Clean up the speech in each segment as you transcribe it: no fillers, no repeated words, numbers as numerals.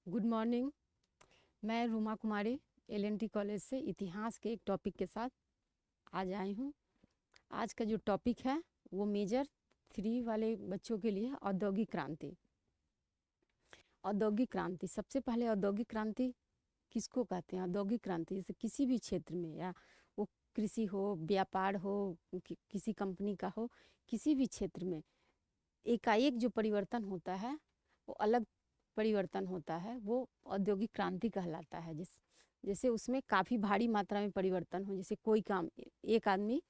Good morning. मैं रूमा कुमारी LNT college से इतिहास के एक टॉपिक के साथ आज आई हूँ। आज का जो टॉपिक है वो मेजर 3 वाले बच्चों के लिए औद्योगिक क्रांति। औद्योगिक क्रांति, सबसे पहले औद्योगिक क्रांति किसको कहते हैं? औद्योगिक क्रांति जैसे किसी भी क्षेत्र में, या वो कृषि हो, व्यापार हो, किसी कंपनी का हो, किसी भी क्षेत्र में एकाएक जो परिवर्तन होता है वो अलग परिवर्तन होता है, वो औद्योगिक क्रांति कहलाता है। जैसे उसमें काफ़ी भारी मात्रा में परिवर्तन हो, जैसे कोई काम एक आदमी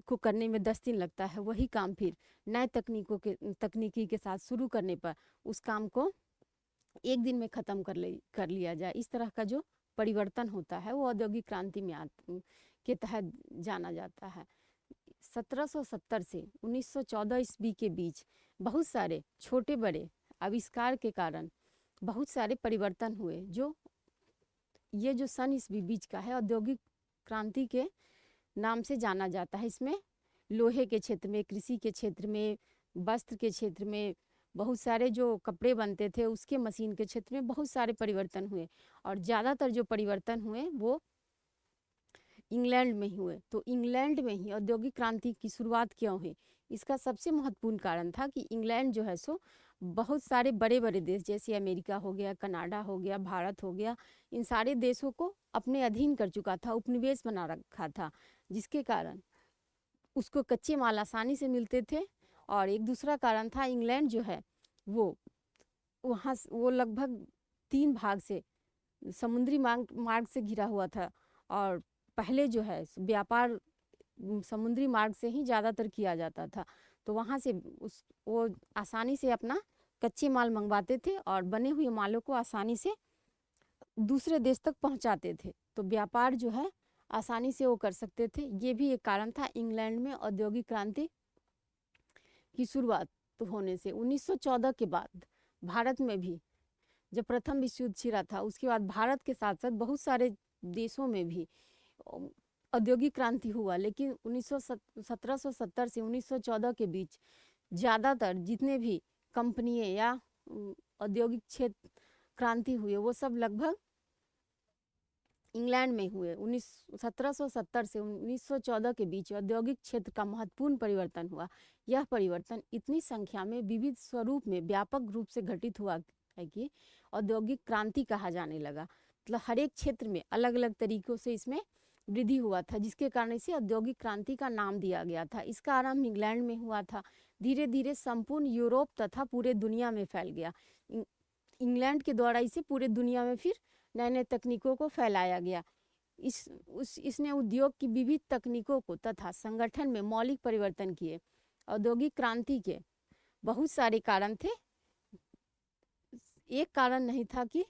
को करने में 10 दिन लगता है, वही काम फिर नए तकनीकी के साथ शुरू करने पर उस काम को एक दिन में ख़त्म कर लिया जाए। इस तरह का जो परिवर्तन होता है वो औद्योगिक क्रांति में के तहत जाना जाता है। 1770 से 1914 ईस्वी के बीच बहुत सारे छोटे बड़े आविष्कार के कारण बहुत सारे परिवर्तन हुए। ये जो सन ईस्वी बीच का है औद्योगिक क्रांति के नाम से जाना जाता है। इसमें लोहे के क्षेत्र में, कृषि के क्षेत्र में, वस्त्र के क्षेत्र में, बहुत सारे जो कपड़े बनते थे उसके मशीन के क्षेत्र में बहुत सारे परिवर्तन हुए, और ज़्यादातर जो परिवर्तन हुए वो इंग्लैंड में ही हुए। तो इंग्लैंड में ही औद्योगिक क्रांति की शुरुआत क्यों हुई? इसका सबसे महत्वपूर्ण कारण था कि इंग्लैंड जो है सो बहुत सारे बड़े बड़े देश जैसे अमेरिका हो गया, कनाडा हो गया, भारत हो गया, इन सारे देशों को अपने अधीन कर चुका था, उपनिवेश बना रखा था, जिसके कारण उसको कच्चे माल आसानी से मिलते थे। और एक दूसरा कारण था, इंग्लैंड जो है वो लगभग 3 भाग से समुद्री मार्ग से घिरा हुआ था, और पहले जो है व्यापार समुद्री मार्ग से ही ज़्यादातर किया जाता था। तो वहाँ से वो आसानी से अपना कच्चे माल मंगवाते थे और बने हुए मालों को आसानी से दूसरे देश तक पहुँचाते थे। तो व्यापार जो है आसानी से वो कर सकते थे। ये भी एक कारण था इंग्लैंड में औद्योगिक क्रांति की शुरुआत होने से। 1914 के बाद भारत में भी जब प्रथम विश्व युद्ध छिड़ा था, उसके बाद भारत के साथ साथ बहुत सारे देशों में भी औद्योगिक क्रांति हुआ। लेकिन 1770 से 1914 के बीच ज़्यादातर जितने भी कंपनियाँ या औद्योगिक क्षेत्र क्रांति हुए वो सब लगभग इंग्लैंड में हुए। 1770 से 1914 के बीच औद्योगिक क्षेत्र का महत्वपूर्ण परिवर्तन हुआ। यह परिवर्तन इतनी संख्या में, विविध स्वरूप में, व्यापक रूप से घटित हुआ है कि औद्योगिक क्रांति कहा जाने लगा। मतलब हर एक क्षेत्र में अलग अलग तरीकों से इसमें वृद्धि हुआ था, जिसके कारण इसे औद्योगिक क्रांति का नाम दिया गया था। इसका आरंभ इंग्लैंड में हुआ था, धीरे धीरे संपूर्ण यूरोप तथा पूरे दुनिया में फैल गया। इंग्लैंड के द्वारा इसे पूरे दुनिया में फिर नए नए तकनीकों को फैलाया गया। इसने उद्योग की विविध तकनीकों को तथा संगठन में मौलिक परिवर्तन किए। औद्योगिक क्रांति के बहुत सारे कारण थे, एक कारण नहीं था कि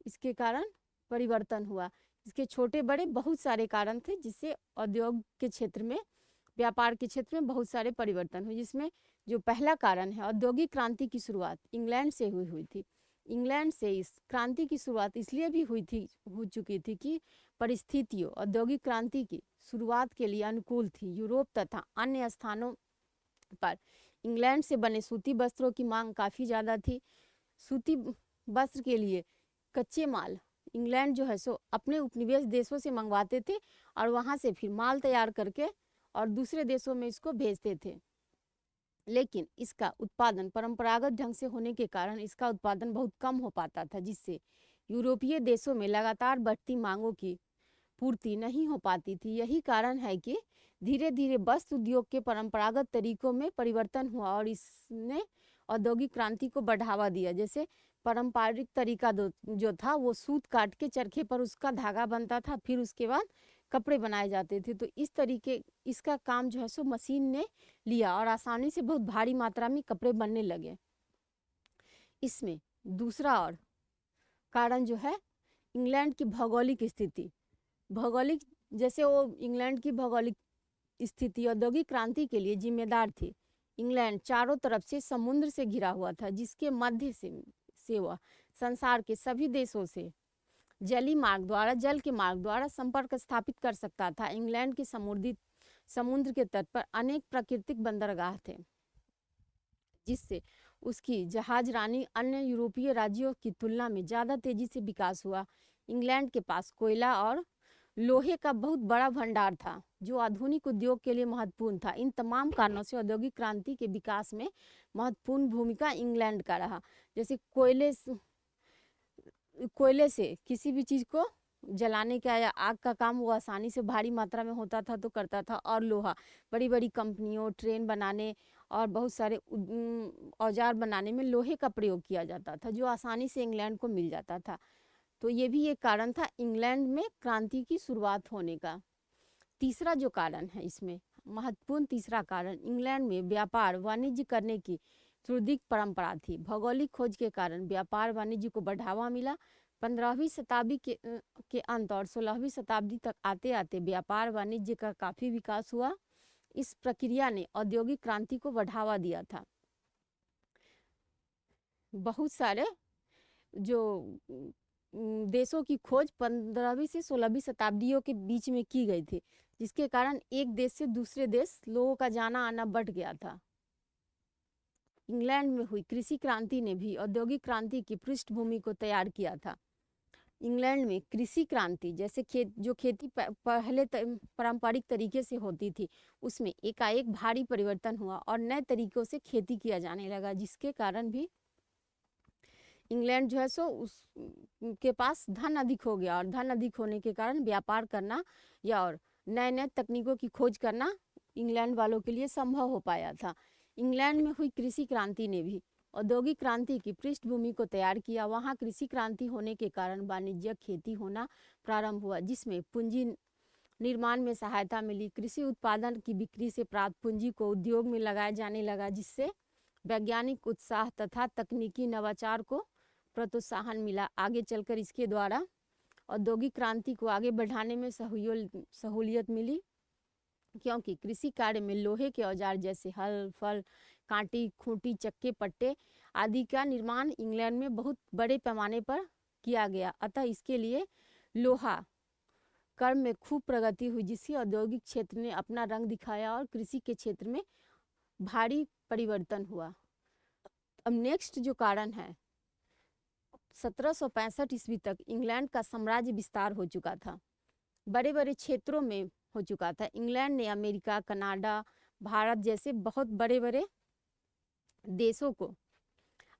इसके कारण परिवर्तन हुआ। इसके छोटे बड़े बहुत सारे कारण थे जिससे उद्योग के क्षेत्र में, व्यापार के क्षेत्र में बहुत सारे परिवर्तन हुए। जिसमें जो पहला कारण है, औद्योगिक क्रांति की शुरुआत इंग्लैंड से हुई थी। इंग्लैंड से इस क्रांति की शुरुआत इसलिए भी हो चुकी थी कि परिस्थितियों औद्योगिक क्रांति की शुरुआत के लिए अनुकूल थी। यूरोप तथा अन्य स्थानों पर इंग्लैंड से बने सूती वस्त्रों की मांग काफ़ी ज़्यादा थी। सूती वस्त्र के लिए कच्चे माल इंग्लैंड जो है सो अपने उपनिवेश देशों से मंगवाते थे, और वहाँ से फिर माल तैयार करके और दूसरे देशों में इसको भेजते थे। लेकिन इसका उत्पादन परंपरागत ढंग से होने के कारण इसका उत्पादन बहुत कम हो पाता था, जिससे यूरोपीय देशों में लगातार बढ़ती मांगों की पूर्ति नहीं हो पाती थी। यही कारण है कि धीरे धीरे वस्त्र उद्योग के परंपरागत तरीकों में परिवर्तन हुआ और इसने औद्योगिक क्रांति को बढ़ावा दिया। जैसे पारंपरिक तरीका जो था वो सूत काट के चरखे पर उसका धागा बनता था, फिर उसके बाद कपड़े बनाए जाते थे। तो इस तरीके इसका काम जो है सो मशीन ने लिया और आसानी से बहुत भारी मात्रा में कपड़े बनने लगे। इसमें दूसरा और कारण जो है इंग्लैंड की भौगोलिक स्थिति। भौगोलिक जैसे वो इंग्लैंड की भौगोलिक स्थिति औद्योगिक क्रांति के लिए जिम्मेदार थी। इंग्लैंड चारों तरफ से समुद्र से घिरा हुआ था, जिसके मध्य से वह संसार के सभी देशों से जल के मार्ग द्वारा संपर्क स्थापित कर सकता था। इंग्लैंड के समुद्र के तट पर अनेक प्राकृतिक बंदरगाह थे, जिससे उसकी जहाज रानी अन्य यूरोपीय राज्यों की तुलना में ज़्यादा तेजी से विकास हुआ। इंग्लैंड के पास कोयला और लोहे का बहुत बड़ा भंडार था जो आधुनिक उद्योग के लिए महत्वपूर्ण था। इन तमाम कारणों से औद्योगिक क्रांति के विकास में महत्वपूर्ण भूमिका इंग्लैंड का रहा। जैसे कोयले से किसी भी चीज़ को जलाने का या आग का काम वो आसानी से भारी मात्रा में होता था तो करता था। और लोहा बड़ी बड़ी कंपनियों, ट्रेन बनाने और बहुत सारे औजार बनाने में लोहे का प्रयोग किया जाता था जो आसानी से इंग्लैंड को मिल जाता था। तो ये भी एक कारण था इंग्लैंड में क्रांति की शुरुआत होने का। तीसरा जो कारण है इसमें महत्वपूर्ण तीसरा कारण, इंग्लैंड में व्यापार वाणिज्य करने की सुदृढ़ परंपरा थी। भौगोलिक खोज के कारण व्यापार वाणिज्य को बढ़ावा मिला। 15वीं शताब्दी के अंत और 16वीं शताब्दी तक आते आते व्यापार वाणिज्य का काफ़ी विकास हुआ। इस प्रक्रिया ने औद्योगिक क्रांति को बढ़ावा दिया था। बहुत सारे जो देशों की खोज 15वीं से 16वीं शताब्दियों के बीच में की गई थी, जिसके कारण एक देश से दूसरे देश लोगों का जाना आना बढ़ गया था। इंग्लैंड में हुई कृषि क्रांति ने भी औद्योगिक क्रांति की पृष्ठभूमि को तैयार किया था। इंग्लैंड में कृषि क्रांति जैसे खेती पहले पारंपरिक तरीके से होती थी, उसमें एकाएक भारी परिवर्तन हुआ और नए तरीकों से खेती किया जाने लगा, जिसके कारण भी इंग्लैंड जो है सो उसके पास धन अधिक हो गया और धन अधिक होने के कारण व्यापार करना या और नए नए तकनीकों की खोज करना इंग्लैंड वालों के लिए संभव हो पाया था। इंग्लैंड में हुई कृषि क्रांति ने भी औद्योगिक क्रांति की पृष्ठभूमि को तैयार किया। वहाँ कृषि क्रांति होने के कारण वाणिज्यिक खेती होना प्रारंभ हुआ, जिसमें पूंजी निर्माण में सहायता मिली। कृषि उत्पादन की बिक्री से प्राप्त पूंजी को उद्योग में लगाया जाने लगा, जिससे वैज्ञानिक उत्साह तथा तकनीकी नवाचार को प्रोत्साहन मिला। आगे चलकर इसके द्वारा औद्योगिक क्रांति को आगे बढ़ाने में सहूलियत मिली, क्योंकि कृषि कार्य में लोहे के औजार जैसे हल, फल, कांटी, खूंटी, चक्के, पट्टे आदि का निर्माण इंग्लैंड में बहुत बड़े पैमाने पर किया गया। अतः इसके लिए लोहा कर्म में खूब प्रगति हुई, जिससे औद्योगिक क्षेत्र ने अपना रंग दिखाया और कृषि के क्षेत्र में भारी परिवर्तन हुआ। अब नेक्स्ट जो कारण है, 1765 ईस्वी तक इंग्लैंड का साम्राज्य विस्तार हो चुका था, बड़े बड़े क्षेत्रों में हो चुका था। इंग्लैंड ने अमेरिका, कनाडा, भारत जैसे बहुत बड़े बड़े देशों को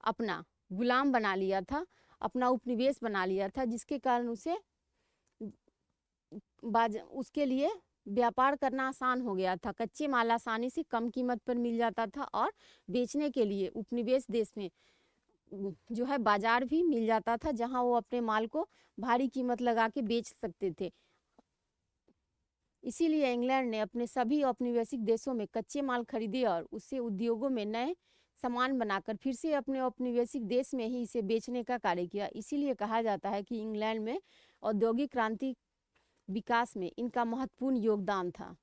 अपना गुलाम बना लिया था, अपना उपनिवेश बना लिया था, जिसके कारण उसके लिए व्यापार करना आसान हो गया था। कच्चे माल आसानी से कम कीमत पर मिल जाता था और बेचने के लिए उपनिवेश देश में जो है बाजार भी मिल जाता था, जहां वो अपने माल को भारी कीमत लगा के बेच सकते थे। इसीलिए इंग्लैंड ने अपने सभी औपनिवेशिक देशों में कच्चे माल खरीदे और उससे उद्योगों में नए सामान बनाकर फिर से अपने औपनिवेशिक देश में ही इसे बेचने का कार्य किया। इसीलिए कहा जाता है कि इंग्लैंड में औद्योगिक क्रांति विकास में इनका महत्वपूर्ण योगदान था।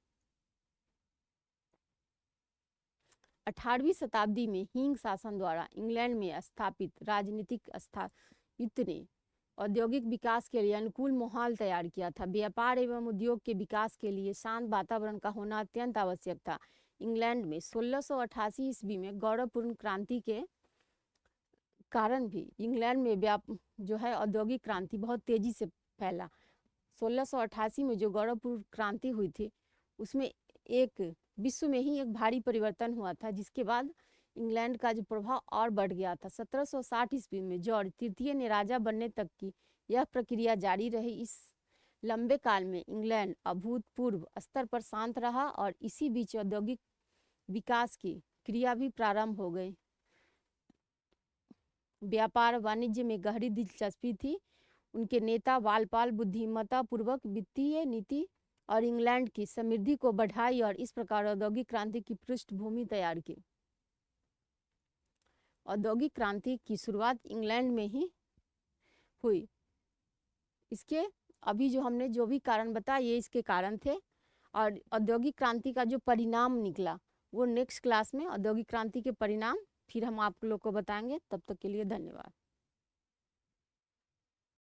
18वीं शताब्दी में हिंग शासन द्वारा इंग्लैंड में स्थापित राजनीतिक स्थायित्व ने औद्योगिक विकास के लिए अनुकूल माहौल तैयार किया था। व्यापार एवं उद्योग के विकास के लिए शांत वातावरण का होना अत्यंत आवश्यक था। इंग्लैंड में 1688 ईस्वी में गौरवपूर्ण क्रांति के कारण भी इंग्लैंड में जो है औद्योगिक क्रांति बहुत तेजी से फैला। 1688 में जो गौरवपूर्ण क्रांति हुई थी, उसमें एक विश्व में ही एक भारी परिवर्तन हुआ था, जिसके बाद इंग्लैंड का जो प्रभाव और बढ़ गया था। 1760 ईस्वी में जॉर्ज तृतीय ने राजा बनने तक की यह प्रक्रिया जारी रही। इस लंबे काल में इंग्लैंड अभूतपूर्व स्तर पर शांत रहा और इसी बीच औद्योगिक विकास की क्रिया भी प्रारंभ हो गई। व्यापार वाणिज्य में गहरी दिलचस्पी थी। उनके नेता वालपाल बुद्धिमत्ता पूर्वक वित्तीय नीति और इंग्लैंड की समृद्धि को बढ़ाई और इस प्रकार औद्योगिक क्रांति की पृष्ठभूमि तैयार की। औद्योगिक क्रांति की शुरुआत इंग्लैंड में ही हुई। इसके अभी जो हमने जो भी कारण बताया, ये इसके कारण थे। और औद्योगिक क्रांति का जो परिणाम निकला, वो नेक्स्ट क्लास में औद्योगिक क्रांति के परिणाम फिर हम आप लोग को बताएंगे। तब तक के लिए धन्यवाद।